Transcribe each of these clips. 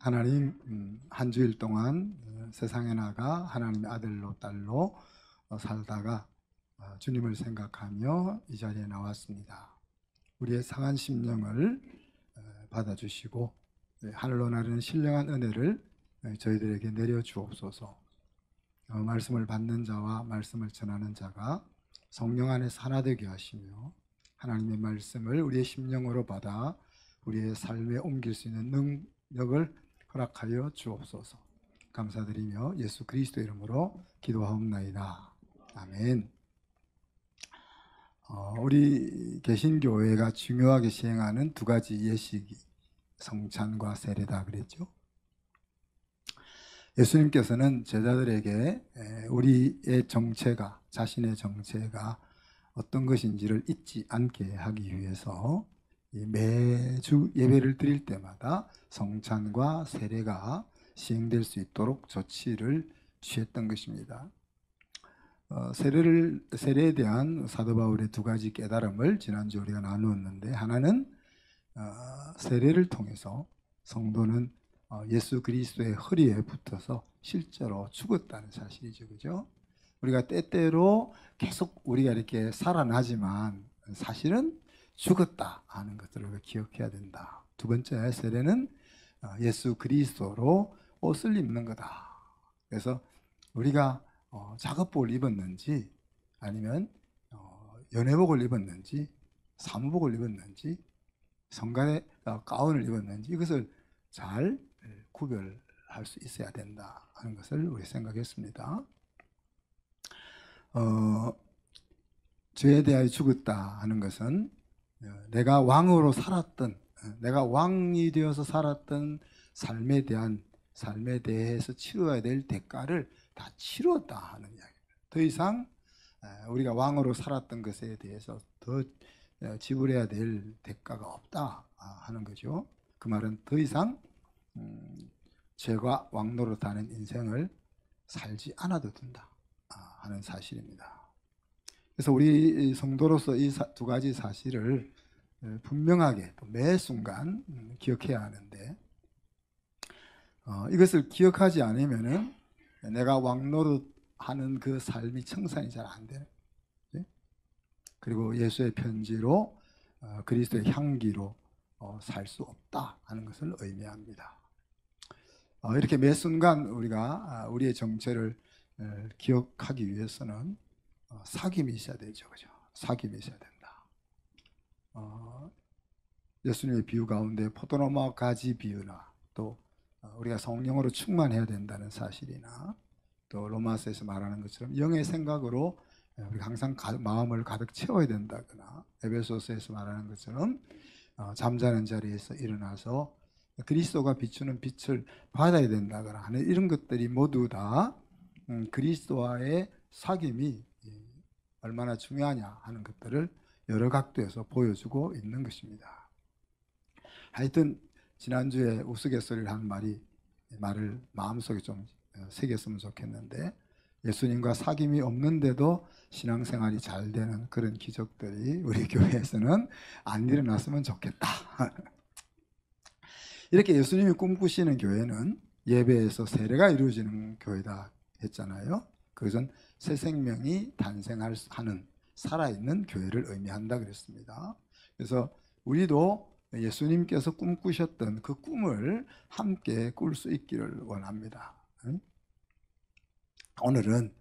하나님, 한 주일 동안 세상에 나가 하나님의 아들로 딸로 살다가 주님을 생각하며 이 자리에 나왔습니다. 우리의 상한 심령을 받아주시고 하늘로 나르는 신령한 은혜를 저희들에게 내려주옵소서. 말씀을 받는 자와 말씀을 전하는 자가 성령 안에서 하나 되게 하시며 하나님의 말씀을 우리의 심령으로 받아 우리의 삶에 옮길 수 있는 능력을 허락하여 주옵소서. 감사드리며 예수 그리스도 이름으로 기도하옵나이다. 아멘. 우리 개신교회가 중요하게 시행하는 두 가지 예식이 성찬과 세례다 그랬죠. 예수님께서는 제자들에게 우리의 정체가, 자신의 정체가 어떤 것인지를 잊지 않게 하기 위해서 매주 예배를 드릴 때마다 성찬과 세례가 시행될 수 있도록 조치를 취했던 것입니다. 세례에 대한 사도 바울의 두 가지 깨달음을 지난주 우리가 나누었는데, 하나는 세례를 통해서 성도는 예수 그리스도의 허리에 붙어서 실제로 죽었다는 사실이죠, 그죠? 우리가 때때로 계속 우리가 이렇게 살아나지만 사실은 죽었다 하는 것들을 기억해야 된다. 두 번째, 세례는 예수 그리스도로 옷을 입는 거다. 그래서 우리가 작업복을 입었는지 아니면 연회복을 입었는지 사무복을 입었는지 성간의 가운을 입었는지 이것을 잘 구별할 수 있어야 된다 하는 것을 우리 생각했습니다. 죄에 대하여 죽었다 하는 것은 내가 왕으로 살았던, 내가 왕이 되어서 살았던 삶에 대해서 치러야 될 대가를 다 치렀다 하는 이야기입니다. 더 이상 우리가 왕으로 살았던 것에 대해서 더 지불해야 될 대가가 없다 하는 거죠. 그 말은 더 이상 죄가 왕노릇하는 인생을 살지 않아도 된다 하는 사실입니다. 그래서 우리 성도로서 이 두 가지 사실을 분명하게 매 순간 기억해야 하는데, 이것을 기억하지 않으면은 내가 왕노릇하는 그 삶이 청산이 잘 안 되는, 그리고 예수의 편지로 그리스도의 향기로 살 수 없다 하는 것을 의미합니다. 이렇게 매 순간 우리가 우리의 정체를 기억하기 위해서는 사귐이 있어야 되죠, 그죠? 사귐이 있어야 된다. 예수님의 비유 가운데 포도나무와 가지 비유나 또 우리가 성령으로 충만해야 된다는 사실이나 또 로마서에서 말하는 것처럼 영의 생각으로 우리가 항상 마음을 가득 채워야 된다거나 에베소서에서 말하는 것처럼 잠자는 자리에서 일어나서 그리스도가 비추는 빛을 받아야 된다거나 하는 이런 것들이 모두 다 그리스도와의 사귐이 얼마나 중요하냐 하는 것들을 여러 각도에서 보여주고 있는 것입니다. 하여튼 지난주에 우스갯소리를 한 말을 마음속에 좀 새겼으면 좋겠는데, 예수님과 사귐이 없는데도 신앙생활이 잘 되는 그런 기적들이 우리 교회에서는 안 일어났으면 좋겠다. 이렇게 예수님이 꿈꾸시는 교회는 예배에서 세례가 이루어지는 교회다 했잖아요. 그것은 새 생명이 탄생하는 살아있는 교회를 의미한다 그랬습니다. 그래서 우리도 예수님께서 꿈꾸셨던 그 꿈을 함께 꿀 수 있기를 원합니다. 오늘은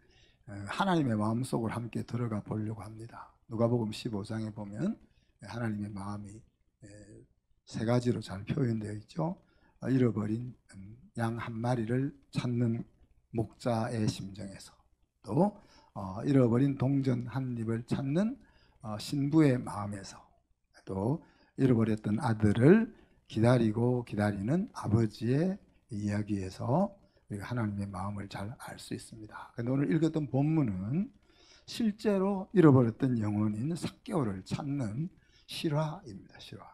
하나님의 마음속으로 함께 들어가 보려고 합니다. 누가복음 15장에 보면 하나님의 마음이 세 가지로 잘 표현되어 있죠. 잃어버린 양 한 마리를 찾는 목자의 심정에서, 또 잃어버린 동전 한 입을 찾는 신부의 마음에서, 또 잃어버렸던 아들을 기다리고 기다리는 아버지의 이야기에서 우리가 하나님의 마음을 잘 알 수 있습니다. 그런데 오늘 읽었던 본문은 실제로 잃어버렸던 영혼인 삭개오를 찾는 실화입니다. 실화.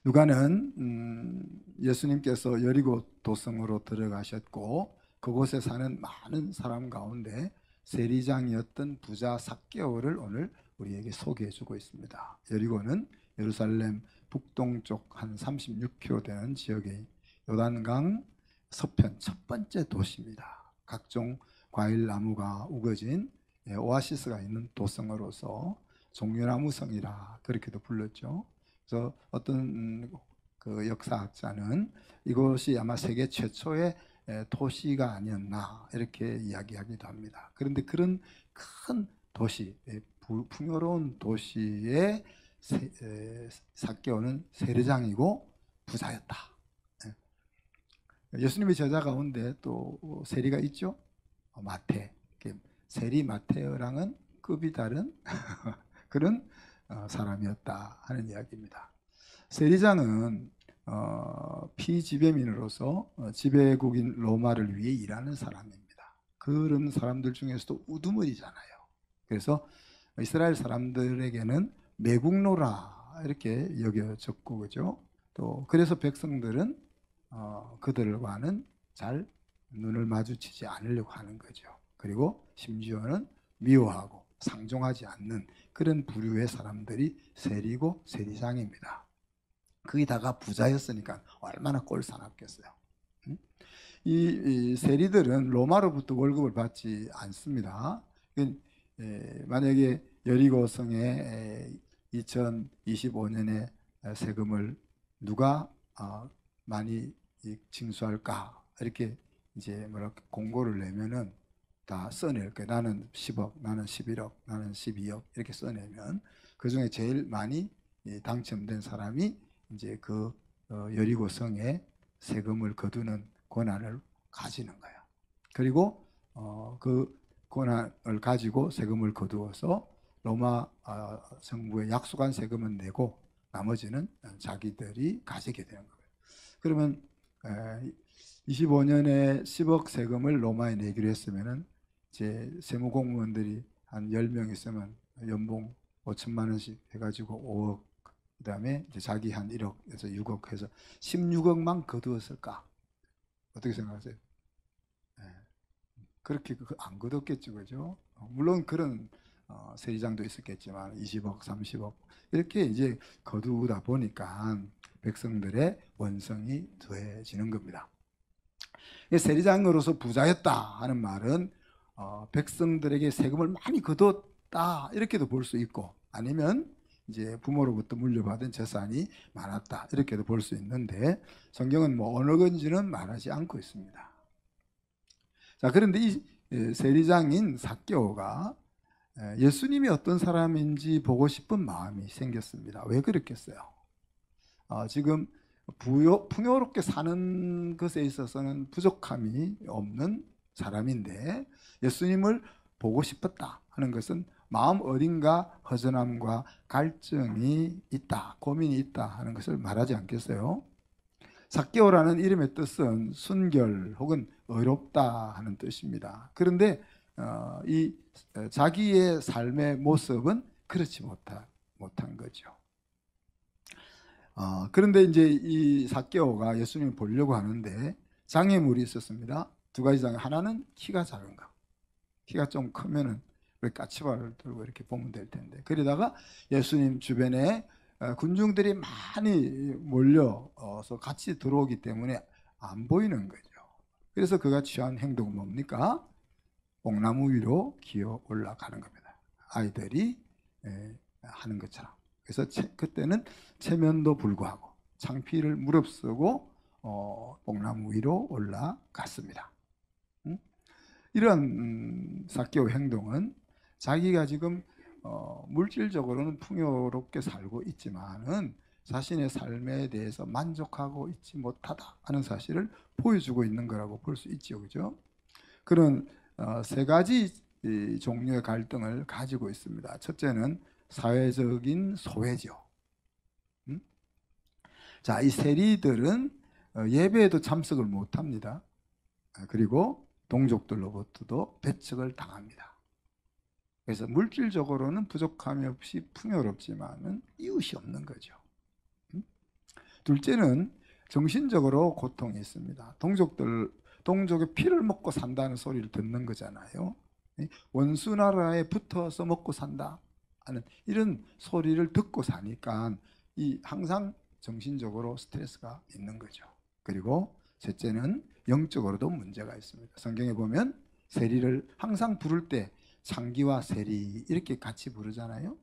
누가는 예수님께서 여리고 도성으로 들어가셨고 그곳에 사는 많은 사람 가운데 세리장이었던 부자 삭개오를 오늘 우리에게 소개해 주고 있습니다. 여리고는 예루살렘 북동쪽 한 36km 되는 지역의 요단강 서편 첫 번째 도시입니다. 각종 과일 나무가 우거진 오아시스가 있는 도성으로서 종려나무성이라 그렇게도 불렀죠. 그래서 어떤 그 역사학자는 이것이 아마 세계 최초의 도시가 아니었나 이렇게 이야기하기도 합니다. 그런데 그런 큰 도시, 풍요로운 도시의 삭개오는 세리장이고 부자였다. 예수님의 제자 가운데 또 세리가 있죠. 마태. 세리 마태랑은 급이 다른 그런 사람이었다 하는 이야기입니다. 세리장은 피지배민으로서 지배국인 로마를 위해 일하는 사람입니다. 그런 사람들 중에서도 우두머리잖아요. 그래서 이스라엘 사람들에게는 매국노라 이렇게 여겨졌고, 그죠? 또 그래서 백성들은 그들과는 잘 눈을 마주치지 않으려고 하는 거죠. 그리고 심지어는 미워하고 상종하지 않는 그런 부류의 사람들이 세리고 세리장입니다. 거기다가 부자였으니까 얼마나 꼴사납겠어요. 이 세리들은 로마로부터 월급을 받지 않습니다. 만약에 여리고성에 2025년에 세금을 누가 많이 징수할까 이렇게 이제 공고를 내면은 다 써낼 거예요. 나는 10억, 나는 11억, 나는 12억 이렇게 써내면 그 중에 제일 많이 당첨된 사람이 이제 그 여리고성에 세금을 거두는 권한을 가지는 거예요. 그리고 그 권한을 가지고 세금을 거두어서 로마 정부에 약속한 세금은 내고 나머지는 자기들이 가지게 되는 거예요. 그러면 25년에 10억 세금을 로마에 내기로 했으면은 제 세무공무원들이 한 10명 있으면 연봉 5천만 원씩 해가지고 5억, 그 다음에 이제 자기 한 1억에서 6억 해서 16억만 거두었을까? 어떻게 생각하세요? 네. 그렇게 안 거뒀겠죠, 그죠? 물론 그런 세리장도 있었겠지만 20억, 30억 이렇게 이제 거두다 보니까 백성들의 원성이 더해지는 겁니다. 세리장으로서 부자였다 하는 말은 백성들에게 세금을 많이 거뒀다 이렇게도 볼 수 있고, 아니면 이제 부모로부터 물려받은 재산이 많았다 이렇게도 볼 수 있는데, 성경은 뭐 어느 건지는 말하지 않고 있습니다. 자, 그런데 이 세리장인 삭개오가 예수님이 어떤 사람인지 보고 싶은 마음이 생겼습니다. 왜 그랬겠어요? 지금 풍요롭게 사는 것에 있어서는 부족함이 없는 사람인데 예수님을 보고 싶었다 하는 것은 마음 어딘가 허전함과 갈증이 있다, 고민이 있다 하는 것을 말하지 않겠어요? 삭개오라는 이름의 뜻은 순결 혹은 의롭다 하는 뜻입니다. 그런데 이 자기의 삶의 모습은 그렇지 못한 거죠. 그런데 이제 이 삭개오가 예수님을 보려고 하는데 장애물이 있었습니다. 두 가지 장애. 하나는 키가 작은 거. 키가 좀 크면은 까치발을 들고 이렇게 보면 될 텐데. 그러다가 예수님 주변에 군중들이 많이 몰려서 같이 들어오기 때문에 안 보이는 거죠. 그래서 그가 취한 행동은 뭡니까? 뽕나무 위로 기어 올라가는 겁니다. 아이들이 하는 것처럼. 그래서 그때는 체면도 불구하고 창피를 무릅쓰고 뽕나무 위로 올라갔습니다. 이런 삭개오 행동은 자기가 지금 물질적으로는 풍요롭게 살고 있지만은 자신의 삶에 대해서 만족하고 있지 못하다 하는 사실을 보여주고 있는 거라고 볼 수 있죠, 그죠? 그런 세 가지 종류의 갈등을 가지고 있습니다. 첫째는 사회적인 소외죠. 자, 이 세리들은 예배에도 참석을 못합니다. 그리고 동족들로부터도 배척을 당합니다. 그래서 물질적으로는 부족함이 없이 풍요롭지만은 이웃이 없는 거죠. 둘째는 정신적으로 고통이 있습니다. 동족의 피를 먹고 산다는 소리를 듣는 거잖아요. 원수 나라에 붙어서 먹고 산다 하는 이런 소리를 듣고 사니까 이 항상 정신적으로 스트레스가 있는 거죠. 그리고 셋째는 영적으로도 문제가 있습니다. 성경에 보면 세리를 항상 부를 때 창기와 세리 이렇게 같이 부르잖아요.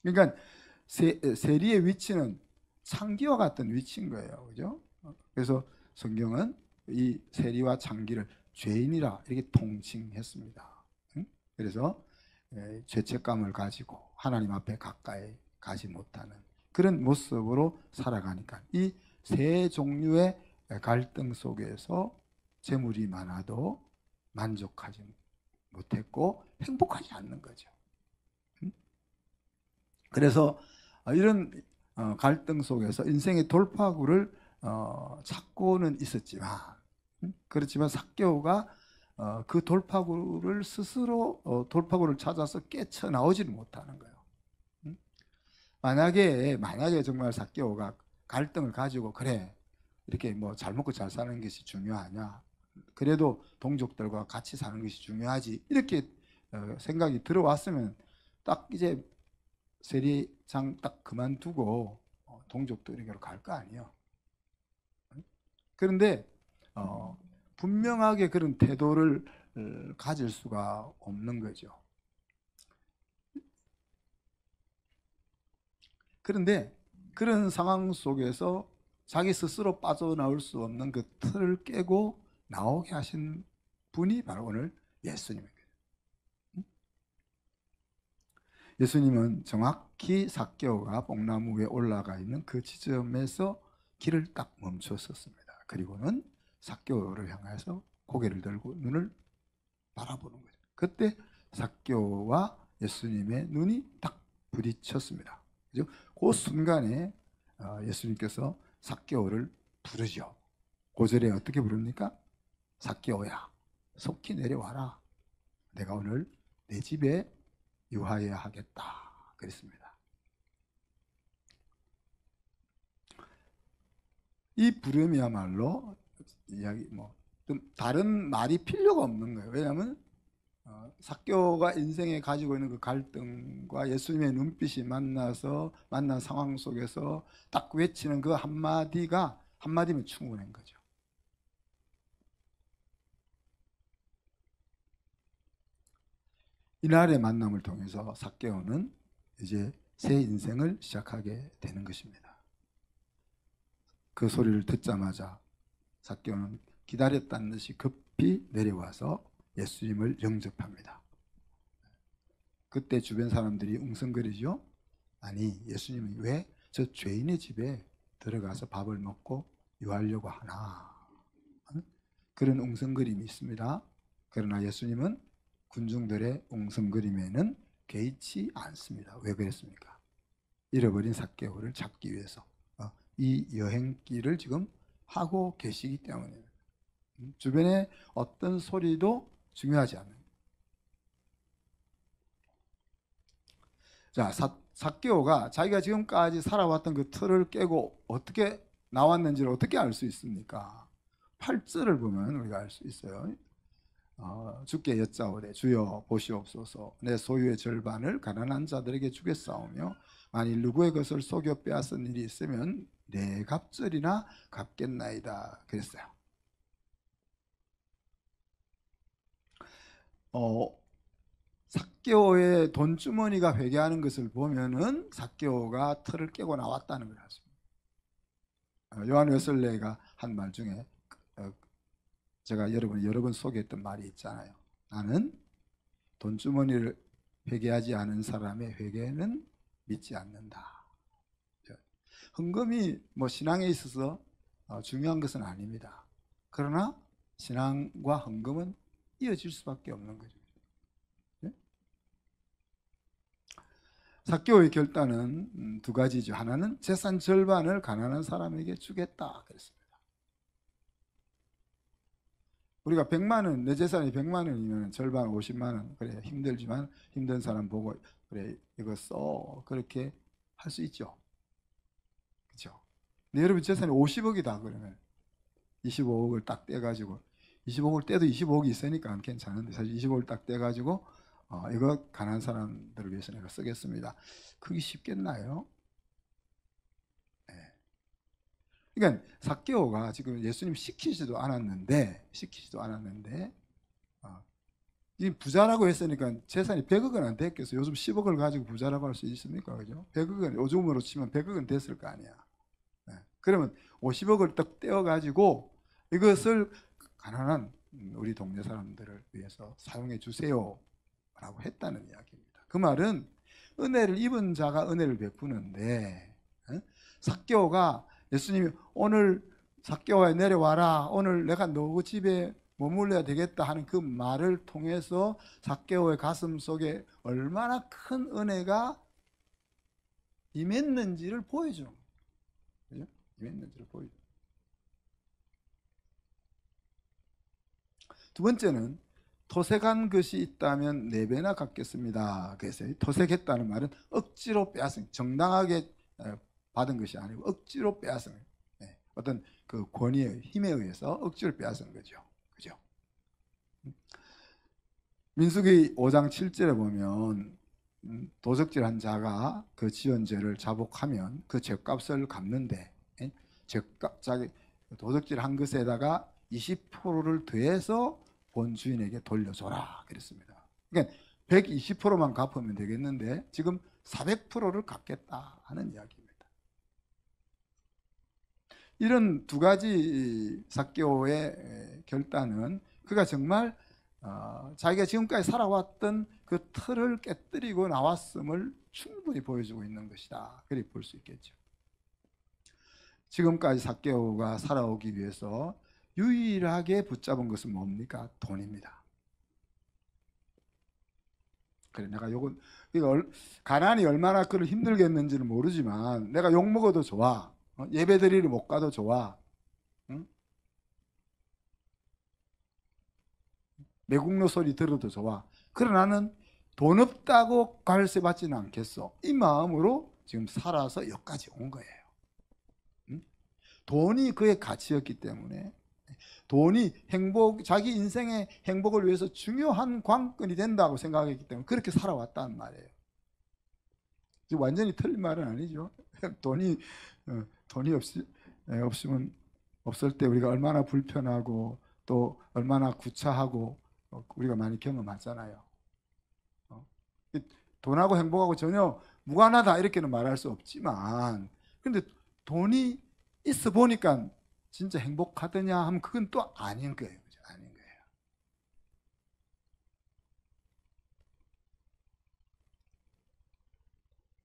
그러니까 세리의 위치는 창기와 같은 위치인 거예요. 그죠? 그래서 성경은 이 세리와 창기를 죄인이라 이렇게 통칭했습니다. 그래서 죄책감을 가지고 하나님 앞에 가까이 가지 못하는 그런 모습으로 살아가니까 이 세 종류의 갈등 속에서 재물이 많아도 만족하지 못했고 행복하지 않는 거죠. 그래서 이런 갈등 속에서 인생의 돌파구를 찾고는 있었지만 그렇지만 삭개오가 그 돌파구를 스스로 돌파구를 찾아서 깨쳐 나오지를 못하는 거예요. 만약에 정말 삭개오가 갈등을 가지고 그래 이렇게 뭐 잘 먹고 잘 사는 것이 중요하냐, 그래도 동족들과 같이 사는 것이 중요하지 이렇게 생각이 들어왔으면 딱 이제 세리장 딱 그만두고 동족들에게로 갈 거 아니에요. 그런데 분명하게 그런 태도를 가질 수가 없는 거죠. 그런데 그런 상황 속에서 자기 스스로 빠져나올 수 없는 그 틀을 깨고 나오게 하신 분이 바로 오늘 예수님입니다. 예수님은 정확히 삭개오가 뽕나무 위에 올라가 있는 그 지점에서 길을 딱 멈췄었습니다. 그리고는 삭개오를 향해서 고개를 들고 눈을 바라보는 거죠. 그때 삭개오와 예수님의 눈이 딱 부딪혔습니다. 그죠? 그 순간에 예수님께서 삭개오를 부르죠. 5절에 어떻게 부릅니까? 삭개오야, 속히 내려와라. 내가 오늘 내 집에 유하여야 하겠다. 그랬습니다. 이 부름이야말로 이야기 좀 다른 말이 필요가 없는 거예요. 왜냐하면 삭개오가 인생에 가지고 있는 그 갈등과 예수님의 눈빛이 만난 상황 속에서 딱 외치는 그 한마디면 충분한 거죠. 이날의 만남을 통해서 삭개오는 이제 새 인생을 시작하게 되는 것입니다. 그 소리를 듣자마자 삭개오는 기다렸다는 듯이 급히 내려와서 예수님을 영접합니다. 그때 주변 사람들이 웅성거리죠. 아니, 예수님이 왜 저 죄인의 집에 들어가서 밥을 먹고 유하려고 하나? 그런 웅성거림이 있습니다. 그러나 예수님은 군중들의 웅성거림에는 개의치 않습니다. 왜 그랬습니까? 잃어버린 삭개오를 찾기 위해서 이 여행길을 지금 하고 계시기 때문입니다. 주변에 어떤 소리도 중요하지 않아요. 자, 삭개오가 자기가 지금까지 살아왔던 그 틀을 깨고 어떻게 나왔는지를 어떻게 알 수 있습니까? 8절을 보면 우리가 알 수 있어요. 주께 여짜오되 주여 보시옵소서. 내 소유의 절반을 가난한 자들에게 주겠사오며 만일 누구의 것을 속여 빼앗은 일이 있으면 내 갑절이나 갚겠나이다. 그랬어요. 삭개오의 돈주머니가 회개하는 것을 보면은 삭개오가 틀을 깨고 나왔다는 걸 하십니다. 요한 웨슬레가 한 말 중에 제가 여러 번 소개했던 말이 있잖아요. 나는 돈주머니를 회개하지 않은 사람의 회개는 믿지 않는다. 헌금이 신앙에 있어서 중요한 것은 아닙니다. 그러나 신앙과 헌금은 이어질 수밖에 없는 거죠. 삭개오의 결단은 두 가지죠. 하나는 재산 절반을 가난한 사람에게 주겠다 그랬습니다. 우리가 100만 원, 내 재산이 100만 원이면 절반 50만 원, 그래 힘들지만 힘든 사람 보고 그래 이거 써, 그렇게 할 수 있죠. 그렇죠? 근데 여러분 재산이 50억이다 그러면 25억을 딱 떼가지고 25억을 떼도 25억이 있으니까 괜찮은데 사실 25억을 딱 떼가지고 이거 가난한 사람들을 위해서 내가 쓰겠습니다. 그게 쉽겠나요? 그러니까 삭개오가 지금 예수님 시키지도 않았는데 이 부자라고 했으니까 재산이 100억은 안 됐겠어. 요즘 10억을 가지고 부자라고 할 수 있습니까? 그죠? 100억은 요즘으로 치면 100억은 됐을 거 아니야. 네. 그러면 50억을 딱 떼어 가지고 이것을 가난한 우리 동네 사람들을 위해서 사용해 주세요 라고 했다는 이야기입니다. 그 말은 은혜를 입은 자가 은혜를 베푸는데, 삭개오가 예수님이 오늘 삭개오야 내려와라, 오늘 내가 너 집에 머물러야 되겠다 하는 그 말을 통해서 삭개오의 가슴 속에 얼마나 큰 은혜가 임했는지를 보여주는 거예요. 임했는지를 보여주는 거예요. 두 번째는 토색한 것이 있다면 4배나 갚겠습니다. 그래서 토색했다는 말은 억지로 빼앗은, 정당하게 받은 것이 아니고 억지로 빼앗은, 어떤 그 권위의 힘에 의해서 억지로 빼앗은 거죠. 그죠? 민수기 5장 7절에 보면 도적질한 자가 그 지은 죄를 자복하면 그 죄값을 갚는데, 자기 도적질한 것에다가 20%를 더해서 본 주인에게 돌려줘라 그랬습니다. 그러니까 120%만 갚으면 되겠는데 지금 400%를 갚겠다 하는 이야기입니다. 이런 두 가지 삭개오의 결단은 그가 정말 자기가 지금까지 살아왔던 그 틀을 깨뜨리고 나왔음을 충분히 보여주고 있는 것이다, 그렇게 볼 수 있겠죠. 지금까지 삭개오가 살아오기 위해서 유일하게 붙잡은 것은 뭡니까? 돈입니다. 그래, 내가 요건 가난이 얼마나 그를 힘들게 했는지는 모르지만 내가 욕 먹어도 좋아, 예배드리러 못 가도 좋아, 응? 매국노 소리 들어도 좋아. 그러나 나는 돈 없다고 관세 받지는 않겠어. 이 마음으로 지금 살아서 여기까지 온 거예요. 응? 돈이 그의 가치였기 때문에, 돈이 자기 인생의 행복을 위해서 중요한 관건이 된다고 생각했기 때문에 그렇게 살아왔다는 말이에요. 완전히 틀린 말은 아니죠. 돈이 없으면 없을 때 우리가 얼마나 불편하고 또 얼마나 구차하고 우리가 많이 경험하잖아요. 돈하고 행복하고 전혀 무관하다 이렇게는 말할 수 없지만, 근데 돈이 있어 보니까 진짜 행복하더냐 하면 그건 또 아닌 거예요. 그죠? 아닌 거예요.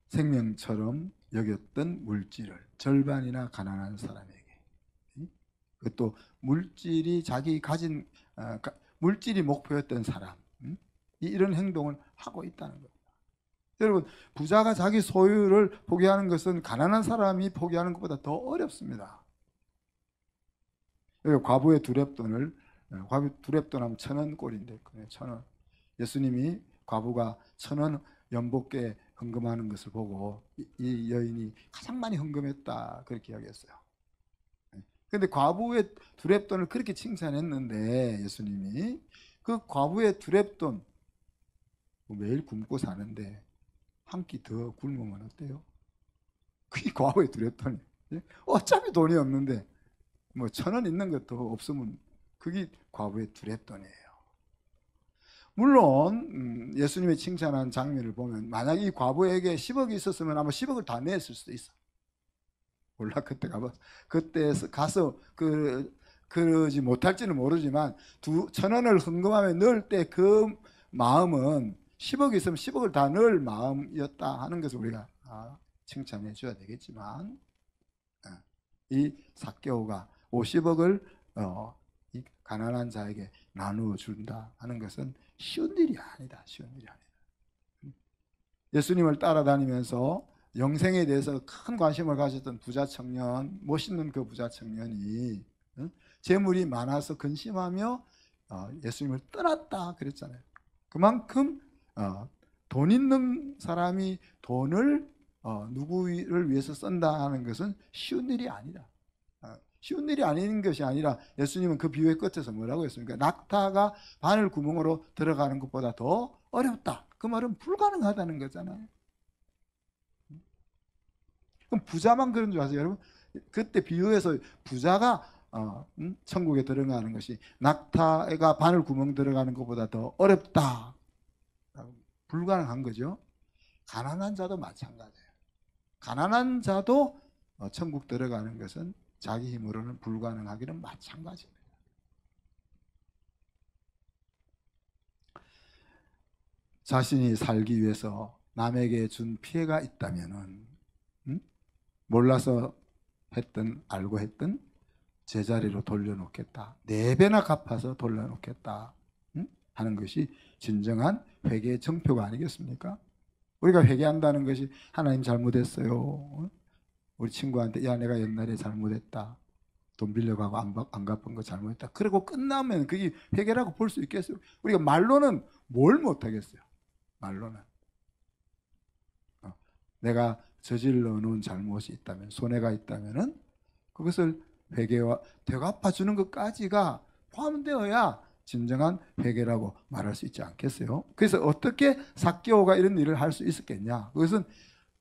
생명처럼 여겼던 물질을 절반이나 가난한 사람에게, 그것도 물질이 자기 가진 물질이 목표였던 사람, 이런 행동을 하고 있다는 겁니다. 여러분, 부자가 자기 소유를 포기하는 것은 가난한 사람이 포기하는 것보다 더 어렵습니다. 과부의 두렙돈을, 과부 두렙돈 하면 1,000원 꼴인데 1,000원. 예수님이 과부가 1,000원 연복께 헌금하는 것을 보고 이 여인이 가장 많이 헌금했다 그렇게 이야기했어요. 그런데 과부의 두렙돈을 그렇게 칭찬했는데 예수님이 그 과부의 두렙돈, 매일 굶고 사는데 한 끼 더 굶으면 어때요? 그게 과부의 두렙돈이에요. 어차피 돈이 없는데 뭐 1,000원 있는 것도 없으면 그게 과부의 두렙돈이에요. 물론 예수님이 칭찬한 장면을 보면 만약 이 과부에게 10억이 있었으면 아마 10억을 다 냈을 수도 있어. 몰라, 그때 가서 그러지 못할지는 모르지만 1,000원을 헌금하며 넣을 때 그 마음은 10억이 있으면 10억을 다 넣을 마음이었다 하는 것을 우리가 칭찬해 줘야 되겠지만, 이 삭개오가 50억을 이 가난한 자에게 나누어 준다 하는 것은 쉬운 일이 아니다. 쉬운 일이 아니다. 예수님을 따라다니면서 영생에 대해서 큰 관심을 가졌던 부자 청년, 멋있는 그 부자 청년이 재물이 많아서 근심하며 예수님을 떠났다 그랬잖아요. 그만큼 돈 있는 사람이 돈을 누구를 위해서 쓴다 하는 것은 쉬운 일이 아니다. 쉬운 일이 아닌 것이 아니라 예수님은 그 비유의 끝에서 뭐라고 했습니까? 낙타가 바늘 구멍으로 들어가는 것보다 더 어렵다. 그 말은 불가능하다는 거잖아요. 그럼 부자만 그런 줄 아세요, 여러분? 그때 비유해서 부자가 천국에 들어가는 것이 낙타가 바늘 구멍 들어가는 것보다 더 어렵다, 불가능한 거죠. 가난한 자도 마찬가지예요. 가난한 자도 천국 들어가는 것은 자기 힘으로는 불가능하기는 마찬가지입니다. 자신이 살기 위해서 남에게 준 피해가 있다면은 몰라서 했든 알고 했든 제자리로 돌려놓겠다, 4배나 갚아서 돌려놓겠다 하는 것이 진정한 회개의 정표가 아니겠습니까? 우리가 회개한다는 것이 하나님 잘못했어요, 우리 친구한테 야 내가 옛날에 잘못했다, 돈 빌려가고 안 갚은 거 잘못했다, 그리고 끝나면 그게 회개라고 볼 수 있겠어요? 우리가 말로는 뭘 못하겠어요. 말로는 내가 저질러 놓은 잘못이 있다면, 손해가 있다면은 그것을 회개와 되갚아 주는 것까지가 포함되어야 진정한 회개라고 말할 수 있지 않겠어요? 그래서 어떻게 삭개오가 이런 일을 할 수 있었겠냐? 그것은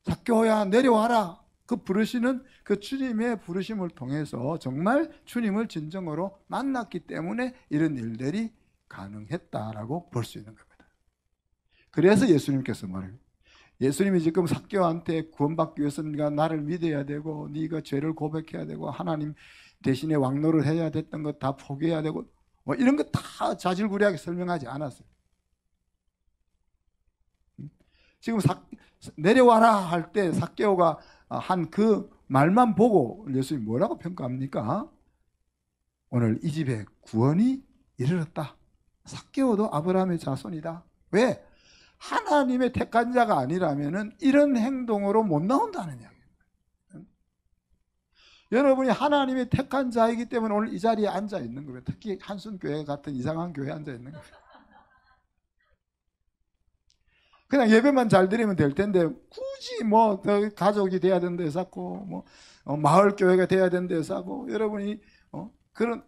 삭개오야 내려와라, 그 부르시는 그 주님의 부르심을 통해서 정말 주님을 진정으로 만났기 때문에 이런 일들이 가능했다라고 볼 수 있는 겁니다. 그래서 예수님께서 말해요. 예수님이 지금 삭개오한테 구원받기 위해서 네가 나를 믿어야 되고, 네가 죄를 고백해야 되고, 하나님 대신에 왕노를 해야 됐던 것 다 포기해야 되고, 뭐 이런 거 다 자질구레하게 설명하지 않았어요. 지금 내려와라 할 때 삭개오가 한 그 말만 보고 예수님이 뭐라고 평가합니까? 오늘 이 집에 구원이 이르렀다. 삭개오도 아브라함의 자손이다. 왜? 하나님의 택한 자가 아니라면 이런 행동으로 못 나온다는 이야기예요. 여러분이 하나님의 택한 자이기 때문에 오늘 이 자리에 앉아 있는 거예요. 특히 한순교회 같은 이상한 교회에 앉아 있는 거예요. 그냥 예배만 잘 드리면 될 텐데 굳이 뭐 가족이 돼야 된다 해서 하고, 뭐 마을 교회가 돼야 된다 해서 하고, 여러분이 그런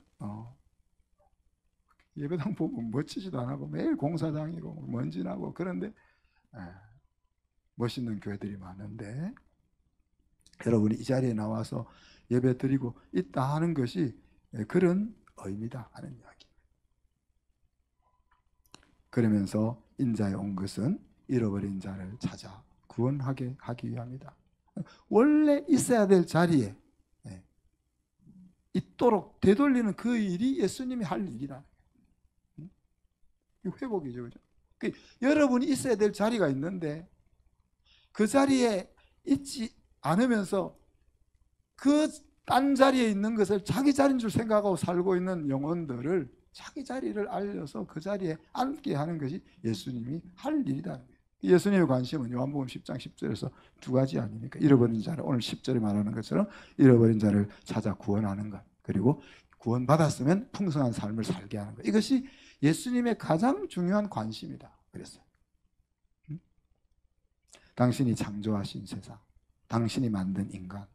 예배당 보면 멋지지도 안 하고 매일 공사장이고 먼지 나고, 그런데 멋있는 교회들이 많은데 여러분이 이 자리에 나와서 예배 드리고 있다 하는 것이 그런 의미다 하는 이야기. 그러면서 인자에 온 것은 잃어버린 자를 찾아 구원하게 하기 위함이다. 원래 있어야 될 자리에 있도록 되돌리는 그 일이 예수님이 할 일이다. 회복이죠, 그죠? 여러분이 있어야 될 자리가 있는데 그 자리에 있지 않으면서 그 딴 자리에 있는 것을 자기 자리인 줄 생각하고 살고 있는 영혼들을 자기 자리를 알려서 그 자리에 앉게 하는 것이 예수님이 할 일이다. 예수님의 관심은 요한복음 10장 10절에서 2가지 아닙니까? 잃어버린 자를, 오늘 10절에 말하는 것처럼 잃어버린 자를 찾아 구원하는 것, 그리고 구원받았으면 풍성한 삶을 살게 하는 것. 이것이 예수님의 가장 중요한 관심이다 그랬어요. 당신이 창조하신 세상, 당신이 만든 인간,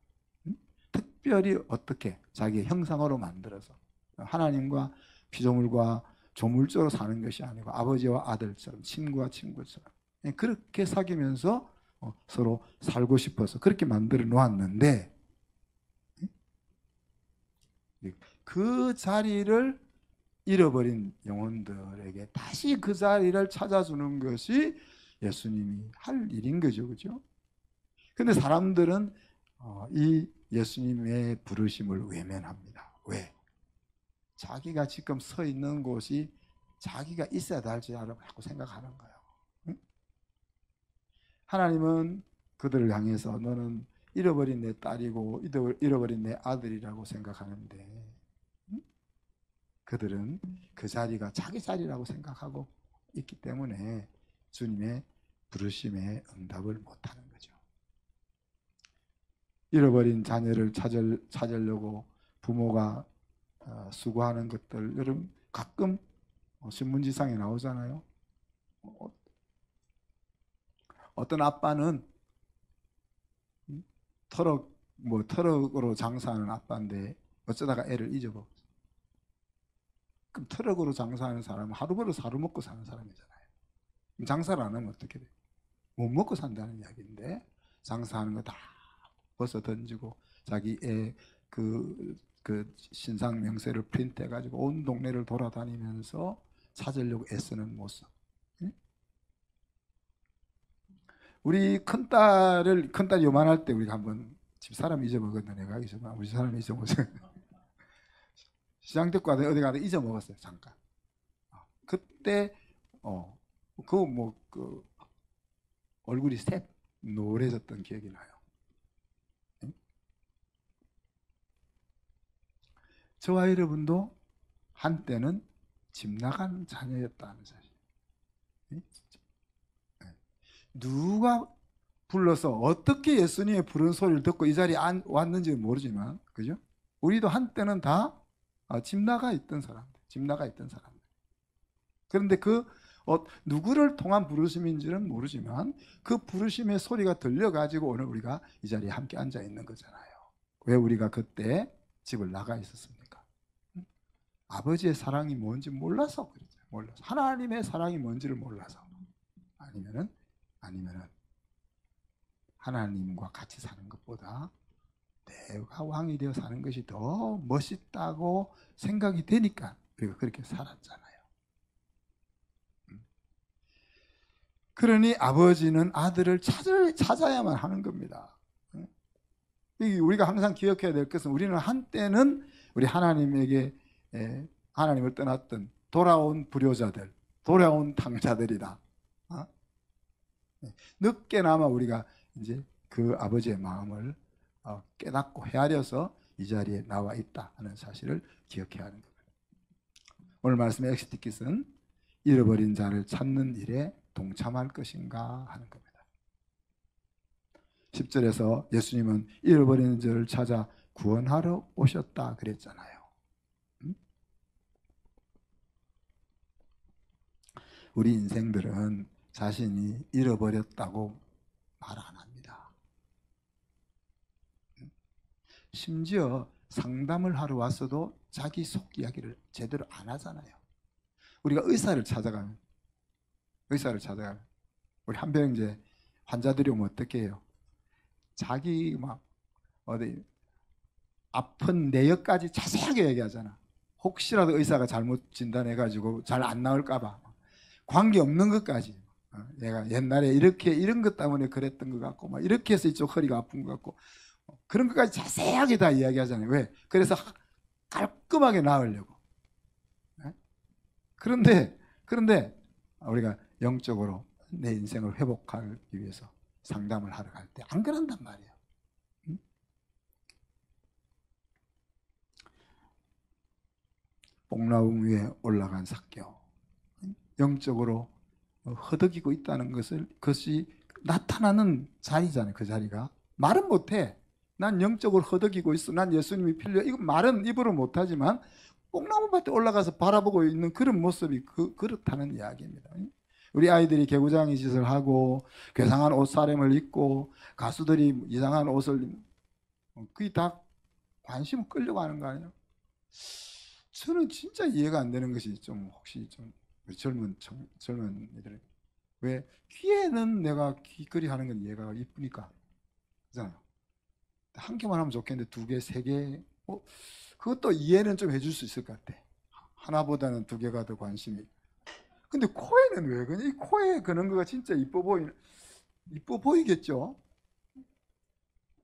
특별히 어떻게 자기의 형상으로 만들어서 하나님과 피조물과 조물주로 사는 것이 아니고 아버지와 아들처럼, 친구와 친구처럼 그렇게 사귀면서 서로 살고 싶어서 그렇게 만들어 놓았는데, 그 자리를 잃어버린 영혼들에게 다시 그 자리를 찾아주는 것이 예수님이 할 일인 거죠, 그죠? 근데 사람들은 이 예수님의 부르심을 외면합니다. 왜? 자기가 지금 서 있는 곳이 자기가 있어야 될 자라고 생각하는 거예요. 응? 하나님은 그들을 향해서 너는 잃어버린 내 딸이고 잃어버린 내 아들이라고 생각하는데, 그들은 그 자리가 자기 자리라고 생각하고 있기 때문에 주님의 부르심에 응답을 못하는 거죠. 잃어버린 자녀를 찾으려고 부모가 수고하는 것들, 여러분 가끔 신문지상에 나오잖아요. 어떤 아빠는 트럭으로 장사하는 아빠인데 어쩌다가 애를 잊어버렸어요. 그럼 트럭으로 장사하는 사람은 하루 벌어서 하루 먹고 사는 사람이잖아요. 장사를 안 하면 어떻게 돼요? 못 먹고 산다는 이야기인데 장사하는 거 다 벗어 던지고 자기의 그 신상 명세를 프린트해가지고 온 동네를 돌아다니면서 찾으려고 애쓰는 모습. 우리 큰딸이 요만할 때 우리가 한번 집 사람 잊어먹었나 내가 우리 사람 잊어먹었어요. 시장 듣고 어디 가다 잊어먹었어요 잠깐. 그때 그 얼굴이 색 노래졌던 기억이 나요. 저와 여러분도 한때는 집 나간 자녀였다는 사실. 누가 불러서 어떻게 예수님의 부른 소리를 듣고 이 자리에 왔는지는 모르지만, 그죠? 우리도 한때는 다 집 나가 있던 사람들, 집 나가 있던 사람들. 그런데 누구를 통한 부르심인지는 모르지만 그 부르심의 소리가 들려가지고 오늘 우리가 이 자리에 함께 앉아 있는 거잖아요. 왜 우리가 그때 집을 나가 있었습니까? 아버지의 사랑이 뭔지 몰라서 그랬죠. 몰라서. 하나님의 사랑이 뭔지를 몰라서. 아니면은 하나님과 같이 사는 것보다 내가 왕이 되어 사는 것이 더 멋있다고 생각이 되니까 우리가 그렇게 살았잖아요. 그러니 아버지는 아들을 찾아야만 하는 겁니다. 우리가 항상 기억해야 될 것은 우리는 한때는 우리 하나님에게 하나님을 떠났던 돌아온 불효자들, 돌아온 탕자들이다. 늦게나마 우리가 이제 그 아버지의 마음을 깨닫고 헤아려서 이 자리에 나와 있다 하는 사실을 기억해야 하는 겁니다. 오늘 말씀의 엑스티킷은 잃어버린 자를 찾는 일에 동참할 것인가 하는 겁니다. 10절에서 예수님은 잃어버린 자를 찾아 구원하러 오셨다 그랬잖아요. 우리 인생들은 자신이 잃어버렸다고 말 안 합니다. 심지어 상담을 하러 왔어도 자기 속 이야기를 제대로 안 하잖아요. 우리가 의사를 찾아가면 우리 한병제 환자들이 오면 어떻게 해요? 자기 막 어디 아픈 내역까지 자세하게 얘기하잖아. 혹시라도 의사가 잘못 진단해가지고 잘 안 나올까봐 관계없는 것까지. 내가 옛날에 이런 것 때문에 그랬던 것 같고 막 이렇게 해서 이쪽 허리가 아픈 것 같고 그런 것까지 자세하게 다 이야기하잖아요. 왜? 그래서 깔끔하게 나으려고. 그런데 우리가 영적으로 내 인생을 회복하기 위해서 상담을 하러 갈 때 안 그런단 말이에요. 뽕나무 위에 올라간 삭개오, 영적으로 허덕이고 있다는 것이 나타나는 자리잖아요. 그 자리가 말은 못해. 난 영적으로 허덕이고 있어. 난 예수님이 필요해. 이거 말은 입으로 못하지만 뽕나무밭에 올라가서 바라보고 있는 그런 모습이 그렇다는 이야기입니다. 우리 아이들이 개구장이 짓을 하고 괴상한 옷사рем을 입고 가수들이 이상한 옷을 그게 다 관심을 끌려고 하는 거 아니에요? 저는 진짜 이해가 안 되는 것이 혹시 젊은 애들 왜 귀에는 내가 귀걸이 하는 건 얘가 이쁘니까 그잖아요. 한 개만 하면 좋겠는데 두 개, 세 개, 그것도 이해는 좀 해줄 수 있을 것 같아. 하나보다는 두 개가 더 관심이. 근데 코에는 왜 그러냐? 이 코에 그는 거가 진짜 이뻐 보이겠죠?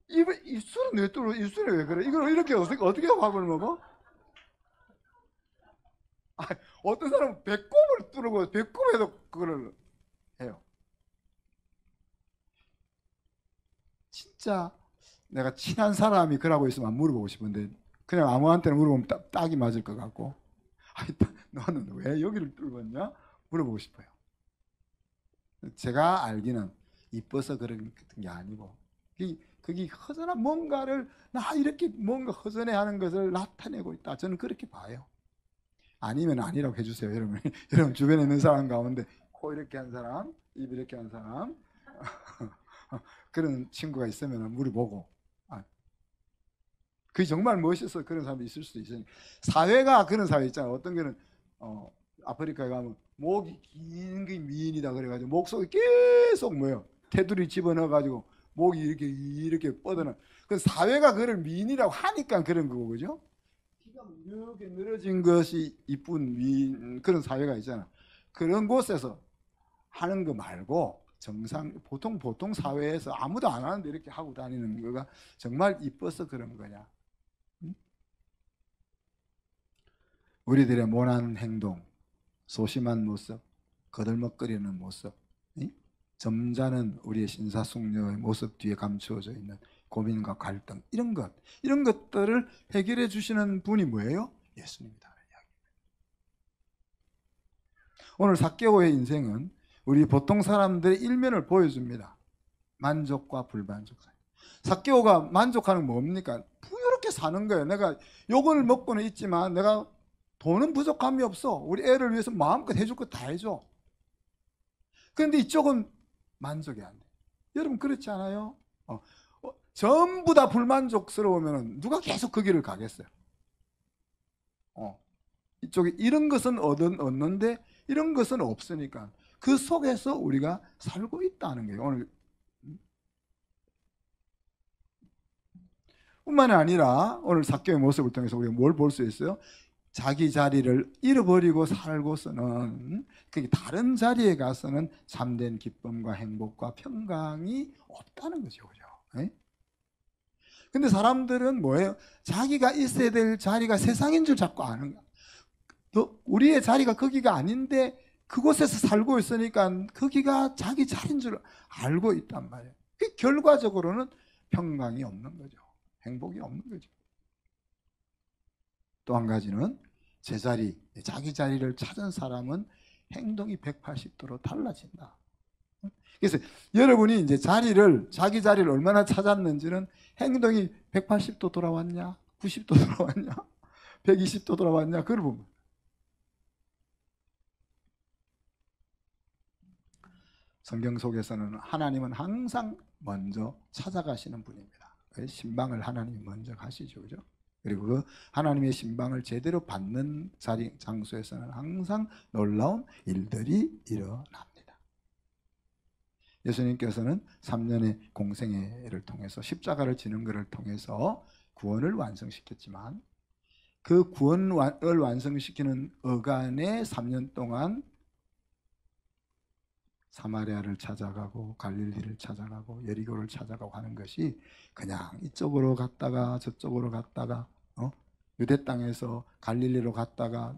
입술은 왜 뚫어? 입술이 왜 그래? 이걸 이렇게 어떻게 밥을 먹어? 어떤 사람은 배꼽을 뚫고 배꼽에도 그거를 해요. 진짜 내가 친한 사람이 그러고 있으면 물어보고 싶은데 그냥 아무한테나 물어보면 딱이 맞을 것 같고 너는 왜 여기를 뚫었냐? 물어보고 싶어요. 제가 알기는 이뻐서 그런 게 아니고 그게 허전한 뭔가를 나 이렇게 뭔가 허전해 하는 것을 나타내고 있다. 저는 그렇게 봐요. 아니면 아니라고 해주세요. 여러분 주변에 있는 사람 가운데 코 이렇게 한 사람, 입 이렇게 한 사람 그런 친구가 있으면 물어보고 그게 정말 멋있어 그런 사람이 있을 수도 있으니까. 사회가 그런 사회 있잖아요. 어떤 게는 아프리카에 가면 목이 긴 게 미인이다 그래가지고 목 속에 계속 테두리 집어넣어가지고 목이 이렇게 뻗어나 그 사회가 그걸 미인이라고 하니까 그런 거고, 그죠? 키가 이렇게 늘어진 것이 이쁜 미인, 그런 사회가 있잖아. 그런 곳에서 하는 거 말고 보통 사회에서 아무도 안 하는데 이렇게 하고 다니는 거가 정말 이뻐서 그런 거냐? 응? 우리들의 모난 행동, 소심한 모습, 거들먹거리는 모습, 응? 점잖은 우리의 심사숙녀의 모습 뒤에 감추어져 있는 고민과 갈등, 이런 것들을 해결해 주시는 분이 뭐예요? 예수님이다. 오늘 삭개오의 인생은 우리 보통 사람들의 일면을 보여줍니다. 만족과 불만족 사이. 삭개오가 만족하는 뭡니까? 부유롭게 사는 거예요. 내가 욕을 먹고는 있지만 내가 돈은 부족함이 없어. 우리 애를 위해서 마음껏 해줄 거 다 해줘. 그런데 이쪽은 만족이 안 돼. 여러분 그렇지 않아요? 전부 다 불만족스러우면 누가 계속 그 길을 가겠어요? 이쪽에 이런 것은 얻는데 이런 것은 없으니까 그 속에서 우리가 살고 있다는 거예요. 오늘 뿐만 아니라 오늘 삭개오의 모습을 통해서 우리가 뭘 볼 수 있어요? 자기 자리를 잃어버리고 살고서는 다른 자리에 가서는 참된 기쁨과 행복과 평강이 없다는 거죠. 그죠? 근데 사람들은 뭐예요? 자기가 있어야 될 자리가 세상인 줄 자꾸 아는 거야. 우리의 자리가 거기가 아닌데 그곳에서 살고 있으니까 거기가 자기 자리인 줄 알고 있단 말이에요. 결과적으로는 평강이 없는 거죠. 행복이 없는 거죠. 또 한 가지는 제자리, 자기 자리를 찾은 사람은 행동이 180도로 달라진다. 그래서 여러분이 이제 자기 자리를 얼마나 찾았는지는 행동이 180도 돌아왔냐, 90도 돌아왔냐, 120도 돌아왔냐, 그걸 보면. 성경 속에서는 하나님은 항상 먼저 찾아가시는 분입니다. 신방을 하나님이 먼저 가시죠, 그죠? 그리고 그 하나님의 신방을 제대로 받는 장소에서는 항상 놀라운 일들이 일어납니다. 예수님께서는 3년의 공생애를 통해서 십자가를 지는 것을 통해서 구원을 완성시켰지만 그 구원을 완성시키는 어간에 3년 동안 사마리아를 찾아가고 갈릴리를 찾아가고 여리고를 찾아가고 하는 것이 그냥 이쪽으로 갔다가 저쪽으로 갔다가 유대 땅에서 갈릴리로 갔다가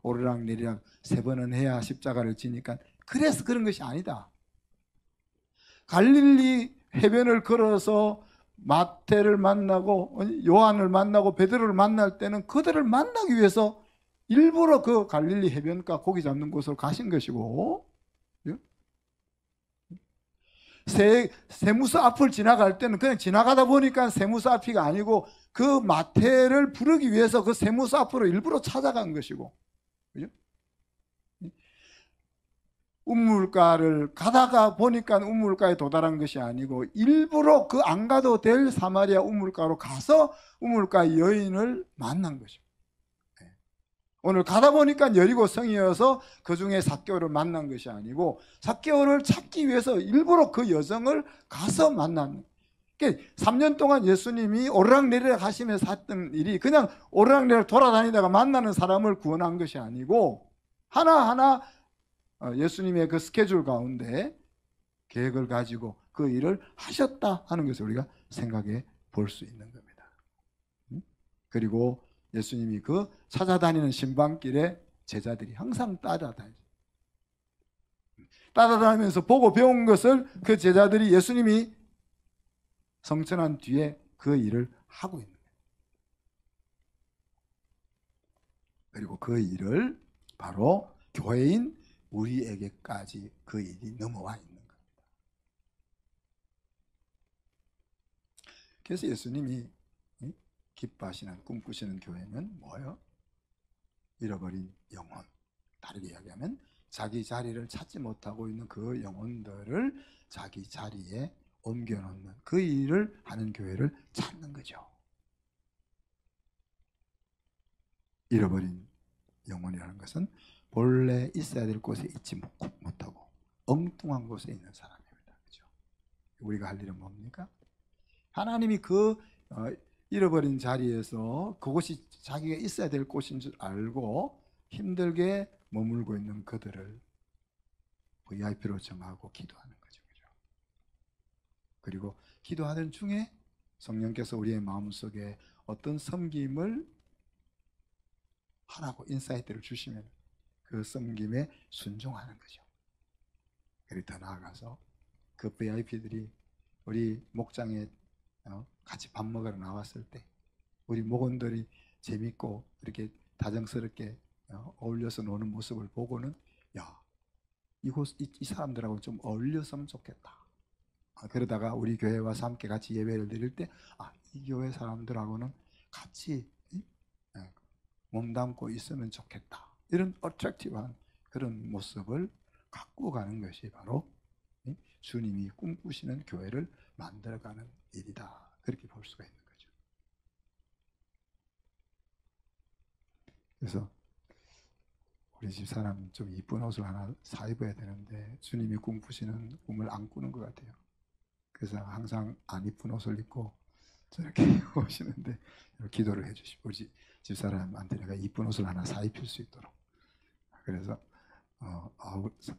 오르락내리락 3번은 해야 십자가를 지니까 그래서 그런 것이 아니다. 갈릴리 해변을 걸어서 마태를 만나고 요한을 만나고 베드로를 만날 때는 그들을 만나기 위해서 일부러 그 갈릴리 해변가 고기 잡는 곳으로 가신 것이고 세무서 앞을 지나갈 때는 그냥 지나가다 보니까 세무서 앞이가 아니고 그 마태를 부르기 위해서 그 세무서 앞으로 일부러 찾아간 것이고, 그죠? 우물가를 가다가 보니까 우물가에 도달한 것이 아니고 일부러 그 안 가도 될 사마리아 우물가로 가서 우물가 여인을 만난 것이고, 오늘 가다 보니까 여리고 성이어서 그 중에 삭개오를 만난 것이 아니고 삭개오를 찾기 위해서 일부러 그 여성을 가서 만난. 그러니까 3년 동안 예수님이 오르락내리락 하시면서 했던 일이 그냥 오르락내리락 돌아다니다가 만나는 사람을 구원한 것이 아니고 하나하나 예수님의 그 스케줄 가운데 계획을 가지고 그 일을 하셨다 하는 것을 우리가 생각해 볼 수 있는 겁니다. 그리고 예수님이 그 찾아다니는 신방길에 제자들이 항상 따라다니면서 보고 배운 것을 그 제자들이 예수님이 성천한 뒤에 그 일을 하고 있는 거예요. 그리고 그 일을 바로 교회인 우리에게까지 그 일이 넘어와 있는 겁니다. 그래서 예수님이 기뻐하시는 꿈꾸시는 교회는 뭐예요? 잃어버린 영혼, 다르게 이야기하면 자기 자리를 찾지 못하고 있는 그 영혼들을 자기 자리에 옮겨놓는 그 일을 하는 교회를 찾는 거죠. 잃어버린 영혼이라는 것은 본래 있어야 될 곳에 있지 못하고 엉뚱한 곳에 있는 사람입니다. 그렇죠? 우리가 할 일은 뭡니까? 하나님이 그 잃어버린 자리에서 그곳이 자기가 있어야 될 곳인 줄 알고 힘들게 머물고 있는 그들을 VIP로 정하고 기도하는 거죠. 그죠? 그리고 기도하는 중에 성령께서 우리의 마음속에 어떤 섬김을 하라고 인사이트를 주시면 그 섬김에 순종하는 거죠. 그리고 더 나아가서 그 VIP들이 우리 목장에 같이 밥 먹으러 나왔을 때 우리 목원들이 재밌고 이렇게 다정스럽게 어울려서 노는 모습을 보고는 야, 이 사람들하고 좀 어울렸으면 좋겠다. 그러다가 우리 교회 와서 함께 같이 예배를 드릴 때 이 교회 사람들하고는 같이 몸담고 있으면 좋겠다. 이런 어트랙티브한 그런 모습을 갖고 가는 것이 바로 주님이 꿈꾸시는 교회를 만들어가는 일이다. 그렇게 볼 수가 있는 거죠. 그래서 우리 집 사람 좀 이쁜 옷을 하나 사 입어야 되는데 주님이 꿈꾸시는 꿈을 안 꾸는 것 같아요. 그래서 항상 안 이쁜 옷을 입고 저렇게 오시는데 기도를 해주시고 우리 집사람한테 내가 이쁜 옷을 하나 사 입힐 수 있도록. 그래서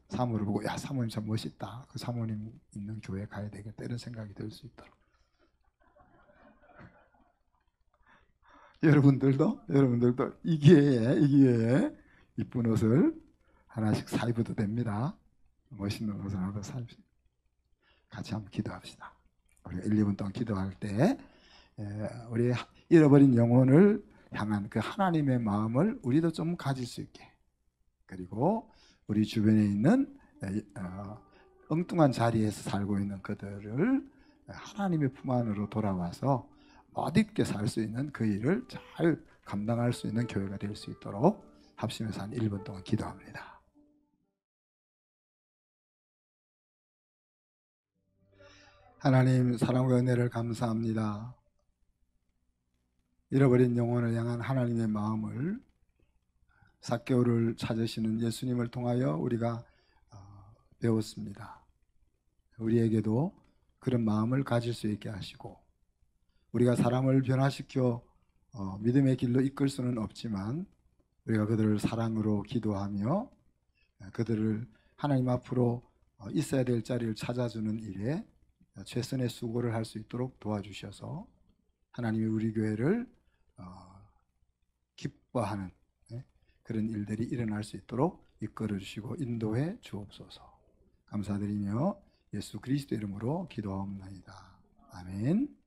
사모를 보고 야, 사모님 참 멋있다. 그 사모님 있는 교회 가야 되겠다. 이런 생각이 들 수 있도록. 여러분들도 이 기회에 이쁜 옷을 하나씩 사 입어도 됩니다. 멋있는 옷을 하나 사 입시다. 같이 한번 기도합시다. 우리가 1, 2분 동안 기도할 때 우리 잃어버린 영혼을 향한 그 하나님의 마음을 우리도 좀 가질 수 있게, 그리고 우리 주변에 있는 엉뚱한 자리에서 살고 있는 그들을 하나님의 품 안으로 돌아와서 멋있게 살 수 있는 그 일을 잘 감당할 수 있는 교회가 될 수 있도록 합심해서 한 1분 동안 기도합니다. 하나님 사랑과 은혜를 감사합니다. 잃어버린 영혼을 향한 하나님의 마음을 삭개오를 찾으시는 예수님을 통하여 우리가 배웠습니다. 우리에게도 그런 마음을 가질 수 있게 하시고, 우리가 사람을 변화시켜 믿음의 길로 이끌 수는 없지만 우리가 그들을 사랑으로 기도하며 그들을 하나님 앞으로 있어야 될 자리를 찾아주는 일에 최선의 수고를 할 수 있도록 도와주셔서 하나님이 우리 교회를 기뻐하는 그런 일들이 일어날 수 있도록 이끌어 주시고 인도해 주옵소서. 감사드리며 예수 그리스도 이름으로 기도하옵나이다. 아멘.